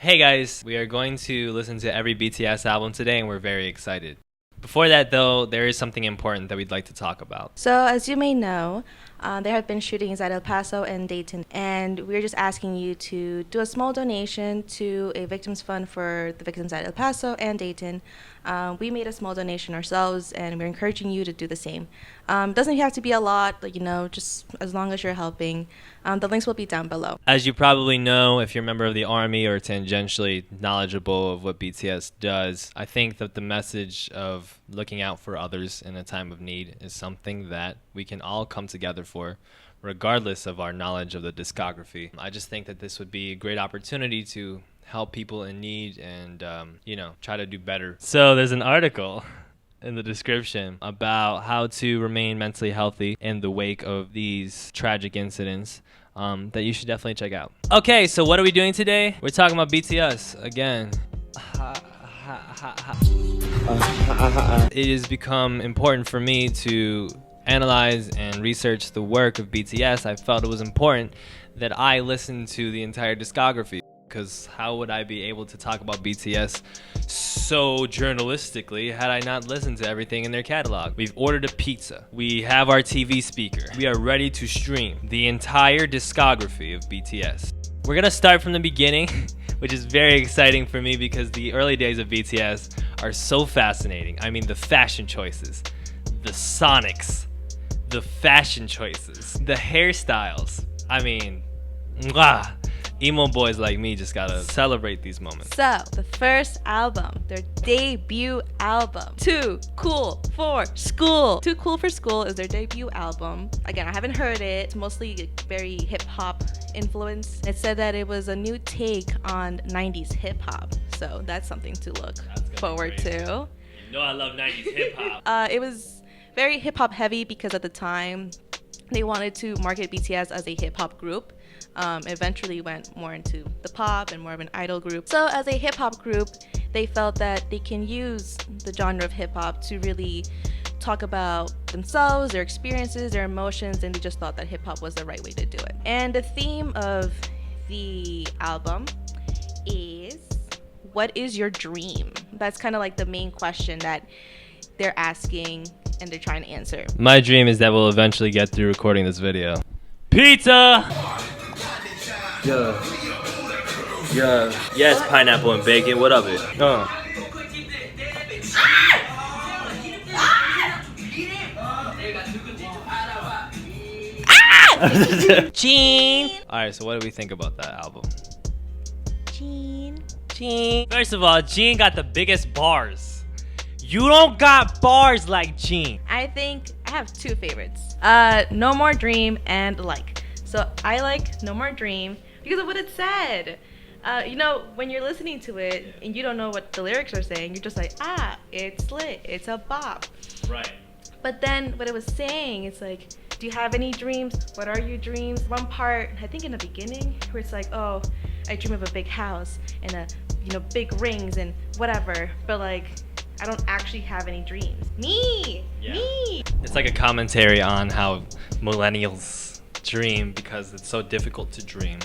Hey guys, we are going to listen to every BTS album today and we're very excited. Before that though, there is something important that we'd like to talk about. So, as you may know, there have been shootings at El Paso and Dayton, and we're just asking you to do a small donation to a victims fund for the victims at El Paso and Dayton. We made a small donation ourselves, and we're encouraging you to do the same. Doesn't have to be a lot, just as long as you're helping. The links will be down below. As you probably know, if you're a member of the ARMY or tangentially knowledgeable of what BTS does, I think that the message of looking out for others in a time of need is something that we can all come together for, regardless of our knowledge of the discography. I just think that this would be a great opportunity to help people in need and, try to do better. So there's an article in the description about how to remain mentally healthy in the wake of these tragic incidents that you should definitely check out. Okay, so what are we doing today? We're talking about BTS again. It has become important for me to analyze and research the work of BTS. I felt it was important that I listen to the entire discography, because how would I be able to talk about BTS so journalistically had I not listened to everything in their catalog? We've ordered a pizza. We have our TV speaker. We are ready to stream the entire discography of BTS. We're gonna start from the beginning, which is very exciting for me because the early days of BTS are so fascinating. I mean, the fashion choices, the sonics, the fashion choices, the hairstyles. I mean, mwah. Emo boys like me just gotta celebrate these moments. So, the first album, their debut album, Too Cool for School. Too Cool for School is their debut album. Again, I haven't heard it. It's mostly very hip-hop influence. It said that it was a new take on 90s hip-hop. So that's something to look forward to. You know I love 90s hip-hop. It was very hip-hop heavy because at the time, they wanted to market BTS as a hip-hop group. Eventually went more into the pop and more of an idol group. So as a hip-hop group, they felt that they can use the genre of hip-hop to really talk about themselves, their experiences, their emotions, and they just thought that hip-hop was the right way to do it. And the theme of the album is, what is your dream? That's kind of like the main question that they're asking and they're trying to answer. My dream is that we'll eventually get through recording this video. Pizza! Yeah. Yes, pineapple and bacon. What of it? Gene! Alright, so what do we think about that album? Gene. First of all, Gene got the biggest bars. You don't got bars like Gene. I think I have two favorites. No More Dream and Like. So I like No More Dream because of what it said. When you're listening to it and you don't know what the lyrics are saying, you're just like, it's lit, it's a bop. Right. But then what it was saying, it's like, do you have any dreams? What are your dreams? One part, I think in the beginning, where it's like, oh, I dream of a big house and big rings and whatever. But like, I don't actually have any dreams. Me. It's like a commentary on how millennials dream because it's so difficult to dream.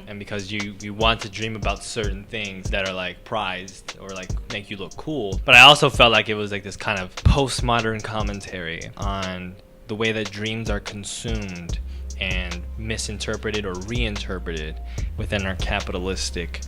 And because you want to dream about certain things that are like prized or like make you look cool. But I also felt like it was like this kind of postmodern commentary on the way that dreams are consumed and misinterpreted or reinterpreted within our capitalistic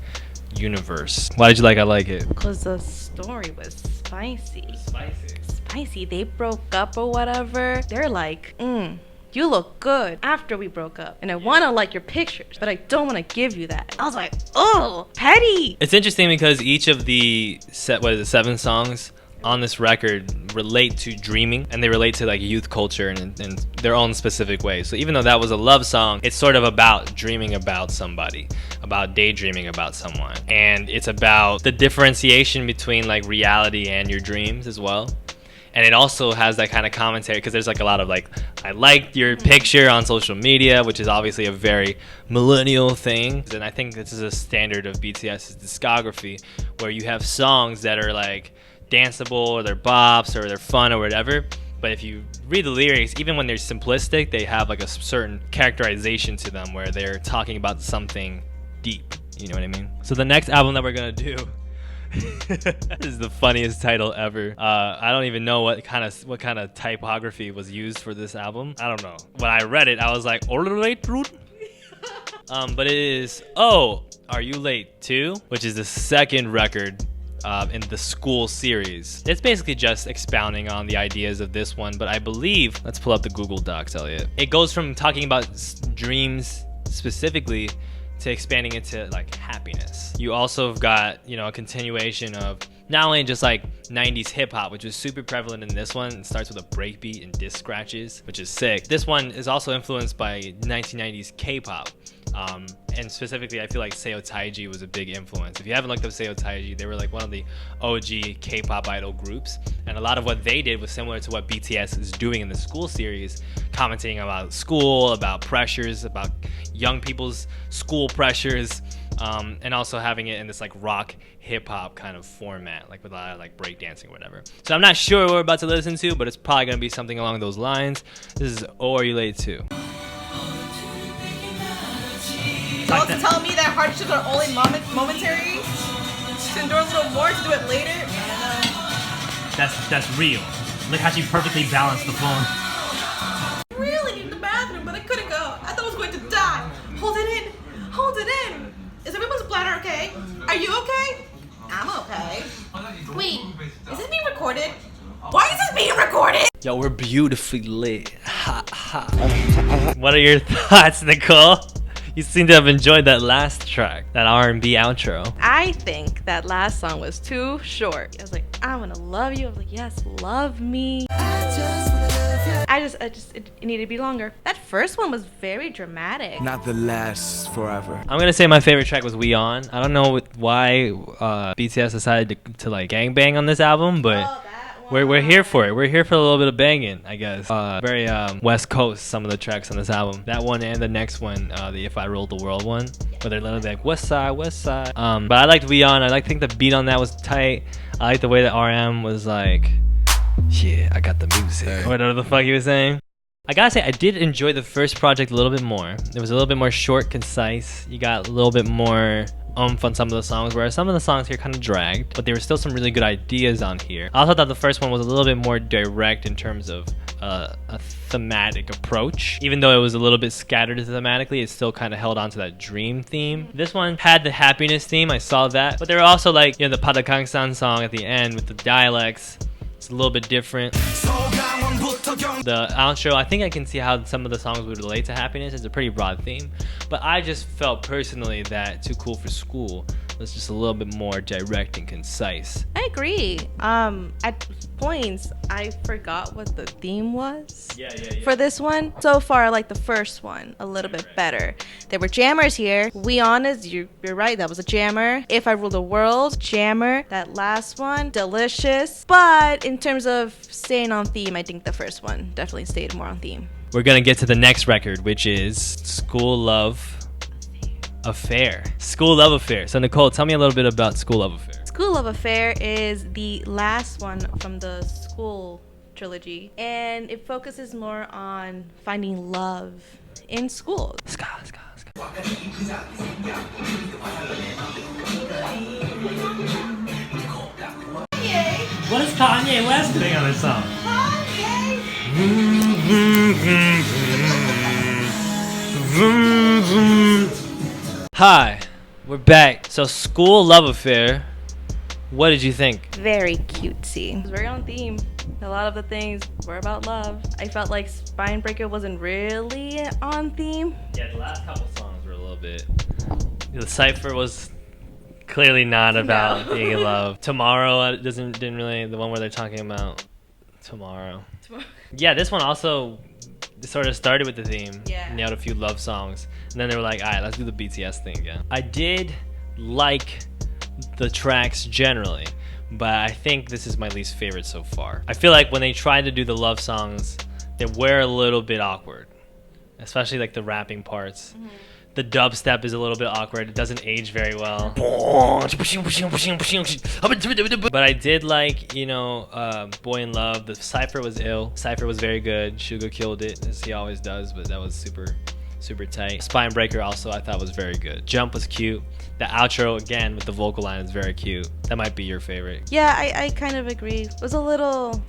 universe. Why did you like I Like It? Because the story was spicy. Spicy. They broke up or whatever. They're like, you look good after we broke up, and I want to like your pictures, but I don't want to give you that. I was like, oh, petty. It's interesting because each of the 7 songs on this record relate to dreaming, and they relate to like youth culture in their own specific way. So even though that was a love song, it's sort of about dreaming about somebody, about daydreaming about someone, and it's about the differentiation between like reality and your dreams as well. And it also has that kind of commentary because there's like a lot of like, I liked your picture on social media, which is obviously a very millennial thing. And I think this is a standard of BTS's discography where you have songs that are like danceable or they're bops or they're fun or whatever. But if you read the lyrics, even when they're simplistic, they have like a certain characterization to them where they're talking about something deep. You know what I mean? So the next album that we're gonna do this is the funniest title ever. I don't even know what kind of typography was used for this album. I don't know. When I read it, I was like, but it is Oh, Are You Late Too? Which is the second record in the School series. It's basically just expounding on the ideas of this one, but I believe, let's pull up the Google Docs, Elliot. It goes from talking about dreams specifically to expanding into like happiness. You also have got, you know, a continuation of not only just like 90s hip-hop, which was super prevalent in this one. It starts with a breakbeat and disc scratches, which is sick. This one is also influenced by 1990s K-pop. And specifically, I feel like Seo Taiji was a big influence. If you haven't looked up Seo Taiji, they were like one of the OG K-pop idol groups. And a lot of what they did was similar to what BTS is doing in the School series, commenting about school, about pressures, about young people's school pressures, and also having it in this like rock hip-hop kind of format, like with a lot of like breakdancing or whatever. So I'm not sure what we're about to listen to, but it's probably going to be something along those lines. This is Oh, Are You Late Too? Y'all tell me that hardships are only momentary? To endure a little more, to do it later? That's real. Look how she perfectly balanced the phone. I really need the bathroom, but I couldn't go. I thought I was going to die. Hold it in. Hold it in. Is everyone's bladder okay? Are you okay? I'm okay. Wait, is this being recorded? Why is this being recorded? Yo, we're beautifully lit. Ha ha. What are your thoughts, Nicole? You seem to have enjoyed that last track, that R&B outro. I think that last song was too short. I was like, I wanna love you. I was like, yes, love me. It needed to be longer. That first one was very dramatic. Not the last forever. I'm gonna say my favorite track was We On. I don't know why BTS decided to like gangbang on this album, but we're here for it. We're here for a little bit of banging, I guess. Very West Coast, some of the tracks on this album. That one and the next one, the If I Ruled the World one, where they're literally like West Side, West Side. But I liked We On. I think the beat on that was tight. I like the way that RM was like, yeah, I got the music, or whatever the fuck he was saying. I gotta say, I did enjoy the first project a little bit more. It was a little bit more short, concise. You got a little bit more on some of the songs, whereas some of the songs here kind of dragged, but there were still some really good ideas on here. I also thought the first one was a little bit more direct in terms of a thematic approach. Even though it was a little bit scattered thematically, it still kind of held on to that dream theme. This one had the happiness theme, I saw that, but there were also like, you know, the Padakangsan song at the end with the dialects. It's a little bit different. The outro, I think I can see how some of the songs would relate to happiness. It's a pretty broad theme, but I just felt personally that Too Cool for School was just a little bit more direct and concise. I agree. At points, I forgot what the theme was for this one. So far, I like the first one a little bit better. There were jammers here. We On is, you're right, that was a jammer. If I Rule the World, jammer. That last one, delicious. But in terms of staying on theme, I think the first one definitely stayed more on theme. We're gonna get to the next record, which is School Love Affair. School Love Affair. So Nicole, tell me a little bit about School Love Affair. School Love Affair is the last one from the School trilogy, and it focuses more on finding love in school. Ska, ska, ska. What is Kanye West doing on this song? Hi, we're back. So School Love Affair, what did you think? Very cutesy. It was very on theme. A lot of the things were about love. I felt like Spinebreaker wasn't really on theme. Yeah, the last couple songs were a little bit. The cipher was clearly not about being in love. Tomorrow didn't really, the one where they're talking about tomorrow. Yeah, this one also sort of started with the theme. Yeah. And you had a few love songs. And then they were like, all right, let's do the BTS thing again. I did like the tracks generally, but I think this is my least favorite so far. I feel like when they tried to do the love songs, they were a little bit awkward, especially like the rapping parts. Mm-hmm. The dubstep is a little bit awkward. It doesn't age very well. But I did like, you know, Boy in Love. The cipher was ill. Cipher was very good. Suga killed it, as he always does, but that was super, super tight. Spine Breaker also I thought was very good. Jump was cute. The outro again with the vocal line is very cute. That might be your favorite. Yeah, I kind of agree. It was a little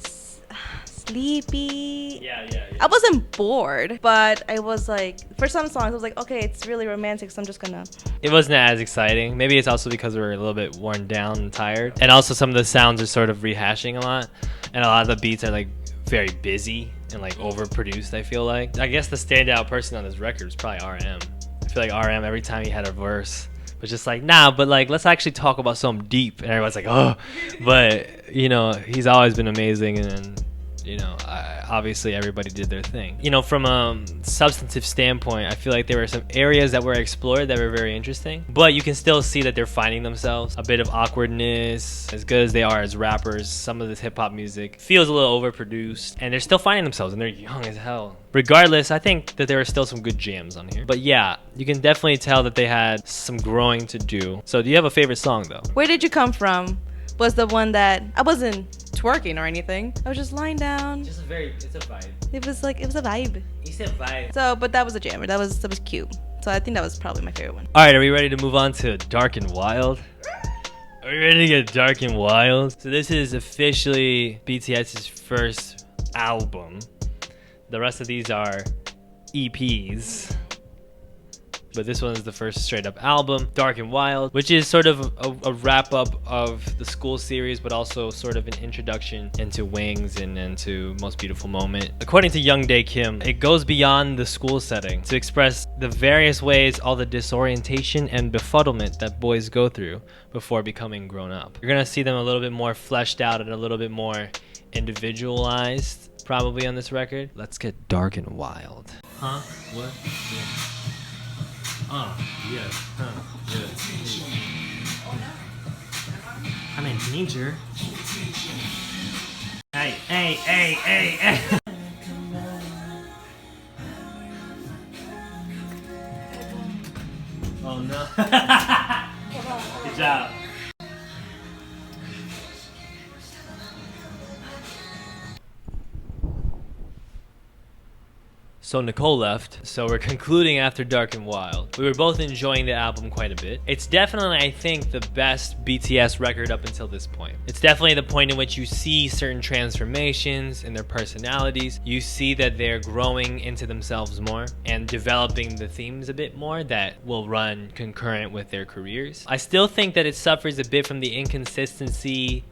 sleepy. Yeah. I wasn't bored, but I was like, for some songs, I was like, okay, it's really romantic, so I'm just gonna. It wasn't as exciting. Maybe it's also because we were a little bit worn down and tired. And also some of the sounds are sort of rehashing a lot. And a lot of the beats are like very busy and like overproduced, I feel like. I guess the standout person on this record was probably RM. I feel like RM, every time he had a verse, was just like, nah, but like, let's actually talk about something deep. And everyone's like, oh. But, you know, he's always been amazing. And you know, obviously everybody did their thing. You know, from a substantive standpoint, I feel like there were some areas that were explored that were very interesting, but you can still see that they're finding themselves. A bit of awkwardness, as good as they are as rappers, some of this hip-hop music feels a little overproduced, and they're still finding themselves, and they're young as hell. Regardless, I think that there are still some good jams on here. But yeah, you can definitely tell that they had some growing to do. So do you have a favorite song, though? Where Did You Come From was the one that I wasn't twerking or anything. I was just lying down. It's a vibe. It was a vibe. You said vibe. So, but that was a jammer. That was cute. So I think that was probably my favorite one. All right, are we ready to move on to Dark and Wild? Are we ready to get dark and wild? So this is officially BTS's first album. The rest of these are EPs. But this one is the first straight up album, Dark and Wild, which is sort of a wrap up of the school series, but also sort of an introduction into Wings and into Most Beautiful Moment. According to Youngdae Kim, it goes beyond the school setting to express the various ways all the disorientation and befuddlement that boys go through before becoming grown up. You're gonna see them a little bit more fleshed out and a little bit more individualized probably on this record. Let's get dark and wild. Huh? What? Yeah. Yeah. Huh. Yeah. I'm in danger. Hey. Oh no. Good job. So Nicole left, so we're concluding after Dark and Wild. We were both enjoying the album quite a bit. It's definitely, I think, the best BTS record up until this point. It's definitely the point in which you see certain transformations in their personalities. You see that they're growing into themselves more and developing the themes a bit more that will run concurrent with their careers. I still think that it suffers a bit from the inconsistency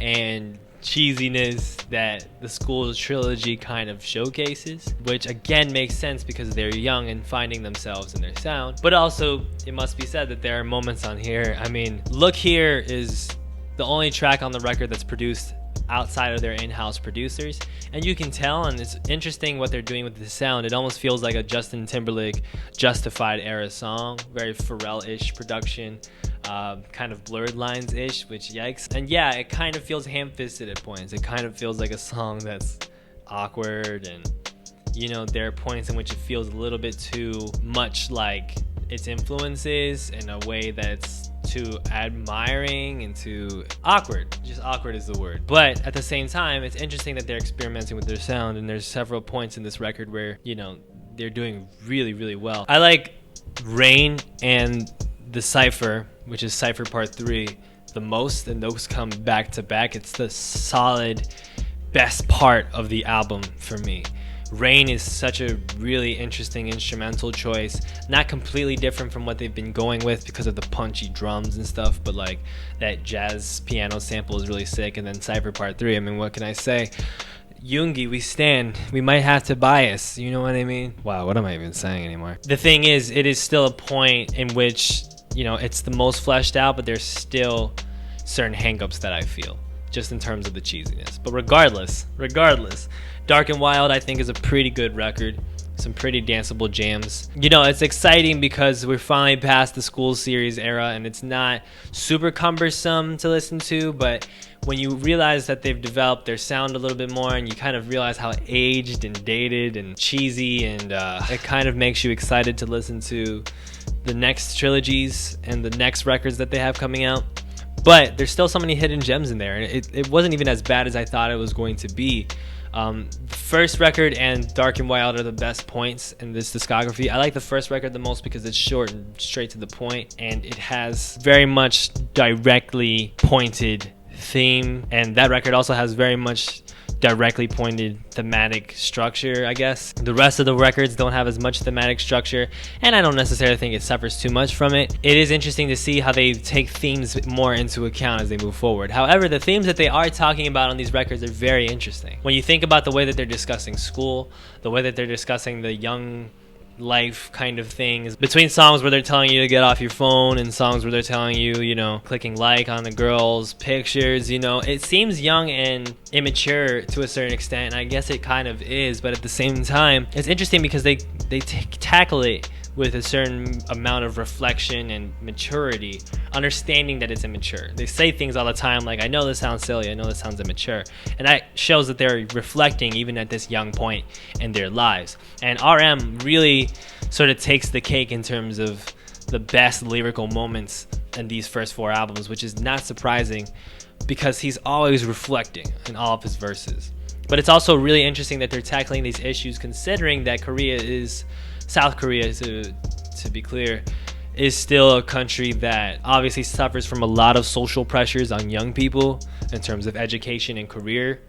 and cheesiness that the school's trilogy kind of showcases, which again makes sense because they're young and finding themselves in their sound. But also, it must be said that there are moments on here. I mean, Look Here is the only track on the record that's produced outside of their in-house producers, and you can tell, and it's interesting what they're doing with the sound. It almost feels like a Justin Timberlake Justified era song, very Pharrell-ish production, kind of Blurred Lines-ish, which yikes. And yeah, it kind of feels ham-fisted at points. It kind of feels like a song that's awkward, and you know, there are points in which it feels a little bit too much like its influences in a way that's too admiring and too awkward. Just awkward is the word. But at the same time, it's interesting that they're experimenting with their sound, and there's several points in this record where, you know, they're doing really, really well. I like Rain and the Cypher, which is Cypher Part 3, the most, and those come back to back. It's the solid best part of the album for me. Rain is such a really interesting instrumental choice, not completely different from what they've been going with because of the punchy drums and stuff, but like that jazz piano sample is really sick. And then Cypher Part 3, I mean, what can I say? Yoongi, we stand. We might have to bias, you know what I mean? Wow, what am I even saying anymore? The thing is, it is still a point in which, you know, it's the most fleshed out, but there's still certain hangups that I feel, just in terms of the cheesiness. But regardless, Dark and Wild, I think, is a pretty good record. Some pretty danceable jams. You know, it's exciting because we're finally past the school series era, and it's not super cumbersome to listen to, but when you realize that they've developed their sound a little bit more, and you kind of realize how aged and dated and cheesy, and it kind of makes you excited to listen to the next trilogies and the next records that they have coming out. but there's still so many hidden gems in there, and it wasn't even as bad as I thought it was going to be. First record and Dark and Wild are the best points in this discography. I like the first record the most because it's short and straight to the point, and it has very much directly pointed theme, and that record also has very much directly pointed thematic structure, I guess. The rest of the records don't have as much thematic structure, and I don't necessarily think it suffers too much from it. It is interesting to see how they take themes more into account as they move forward. However, the themes that they are talking about on these records are very interesting. When you think about the way that they're discussing school, the way that they're discussing the young life kind of things, between songs where they're telling you to get off your phone and songs where they're telling you, you know, clicking like on the girls' pictures, you know, it seems young and immature to a certain extent, and I guess it kind of is, but at the same time, it's interesting because they tackle it with a certain amount of reflection and maturity, understanding that it's immature. They say things all the time like, I know this sounds silly, I know this sounds immature, and that shows that they're reflecting even at this young point in their lives. And RM really sort of takes the cake in terms of the best lyrical moments in these first 4 albums, which is not surprising because he's always reflecting in all of his verses. But it's also really interesting that they're tackling these issues considering that South Korea, to be clear, is still a country that obviously suffers from a lot of social pressures on young people in terms of education and career.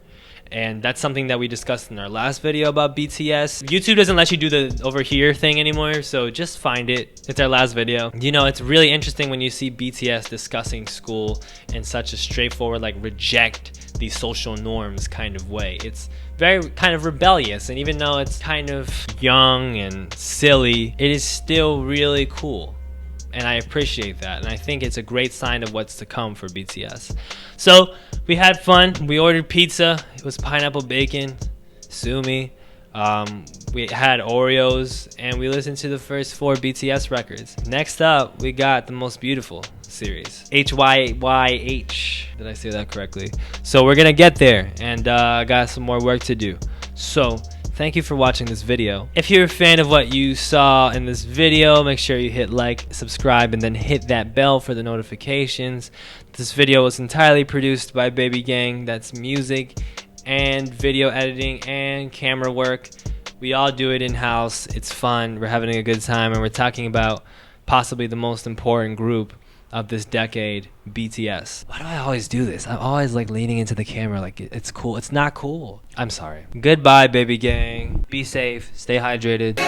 And that's something that we discussed in our last video about BTS. YouTube doesn't let you do the over here thing anymore, so just find it. It's our last video. You know, it's really interesting when you see BTS discussing school in such a straightforward, like, reject these social norms kind of way. It's very kind of rebellious, and even though it's kind of young and silly, it is still really cool. And I appreciate that, and I think it's a great sign of what's to come for BTS. So we had fun. We ordered pizza. It was pineapple bacon, sue me. We had Oreos, and we listened to the first 4 BTS records. Next up, we got the most beautiful series, HYYH. Did I say that correctly? So we're gonna get there, and I got some more work to do. So thank you for watching this video. If you're a fan of what you saw in this video, make sure you hit like, subscribe, and then hit that bell for the notifications. This video was entirely produced by Baby Gang. That's music and video editing and camera work. We all do it in-house. It's fun. We're having a good time, and we're talking about possibly the most important group of this decade, BTS. Why do I always do this? I'm always like leaning into the camera like it's cool. It's not cool. I'm sorry. Goodbye, Baby Gang. Be safe. Stay hydrated.